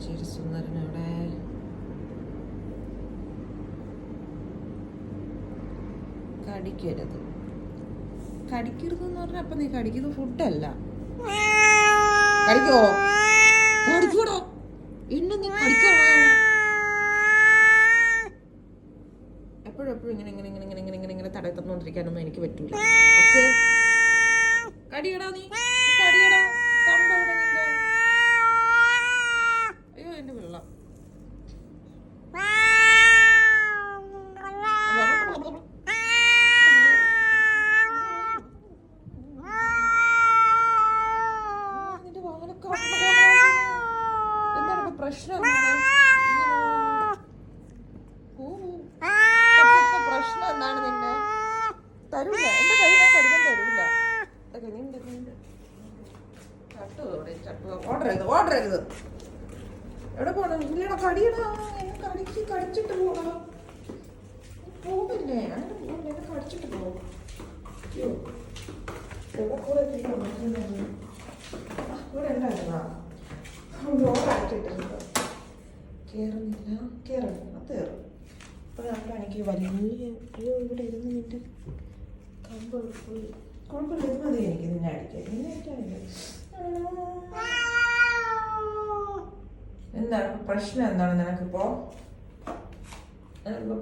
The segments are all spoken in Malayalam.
ചിരിസുന്ദരനവിടെ. കടിക്കരുത് കടിക്കരുതെന്ന് പറഞ്ഞാൽ അപ്പം നീ കടിക്കുന്നത് ഫുഡല്ല. കടിക്കോ? കടിക്കൂടോ? എന്നെ നീ കടിക്കോ? എപ്പോഴും ഇങ്ങനെ ഇങ്ങനെ ഇങ്ങനെ ഇങ്ങനെ ഇങ്ങനെ ഇങ്ങനെ ഇങ്ങനെ തടയി തന്നുകൊണ്ടിരിക്കാനൊന്നും എനിക്ക് പറ്റൂല. ഓക്കെ, കടിയടാ നീ, കടിയടാ. കമ്പവിടെ നിന്റെ. അയ്യോ എന്റെ വെള്ളം. നിന്റെ വാലൊക്കെ എന്താണ് പ്രശ്നം? പ്രശ്നം എന്താണ് നിന്റെ? തരൂല, എന്റെ കൈ ഞാൻ കടിക്കാൻ തരൂല. ഓർഡർ ചെയ്ത് എവിടെ പോണം? ഇല്ലടാ കടിയടാ, കടിച്ചിട്ട് പോടാ. പോകില്ലേ? അങ്ങനെ പോകില്ല, എന്നെ കടിച്ചിട്ട് പോകും. ഇവിടെ ഉണ്ടായിരുന്നാ ഓടാക്കിട്ടിരുന്നത്. കേറുന്നില്ല, കേറണം, കയറും. അപ്പോൾ അവിടെയാണെങ്കിൽ വലിയ അയ്യോ ഇവിടെ ഇരുന്ന് നിന്റെ കമ്പ് പോയി. കുഴപ്പമില്ല, ഇത് മതി എനിക്ക് നിന്നെ അടിക്കാൻ. നിന്നെ അടിക്കാനില്ല. എന്താണ് പ്രശ്നം? എന്താണ് നിനക്കിപ്പോ?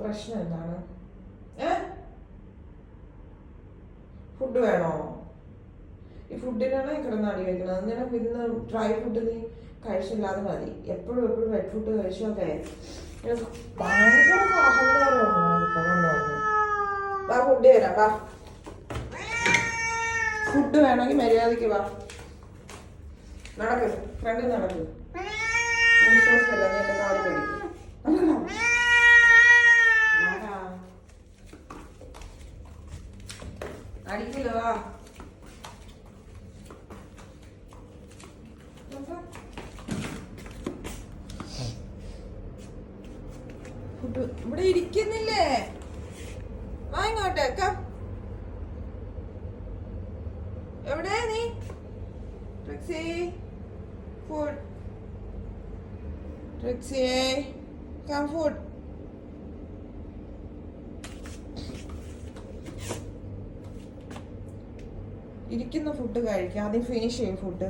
പ്രശ്നം എന്താണ്? ഫുഡ് വേണോ? ഈ ഫുഡിനാണ് കിടന്ന് അടി വയ്ക്കുന്നത്. നിനക്ക് ഇന്ന് ഡ്രൈ ഫുഡ് നീ കഴിച്ചില്ലാതെ മതി. എപ്പോഴും വെറ്റ് ഫുഡ് കഴിച്ചോക്കെ ഭയങ്കര അഹങ്കാരമാണ്. വാ, ഫുഡ് തരാം, വാ. ഫുഡ് വേണമെങ്കിൽ മര്യാദക്ക് വാ. നടക്ക്, ഫ്രണ്ടിൽ നടക്ക്. വിശ്വാസമല്ല, നീ എന്റെ കാര്യം കഴിക്കും. അടിക്കില്ല, വാ. ഫുഡ് ഇവിടെ ഇരിക്കുന്നില്ലേ? വാങ്ങോട്ടെ. എവിടെ നീ? Trixie, food. ട്രിക്സിയെ, കം ഫുഡ്. ഇരിക്കുന്ന ഫുഡ് കഴിക്കാം. ആദ്യം ഫിനിഷ് ചെയ്യും ഫുഡ്.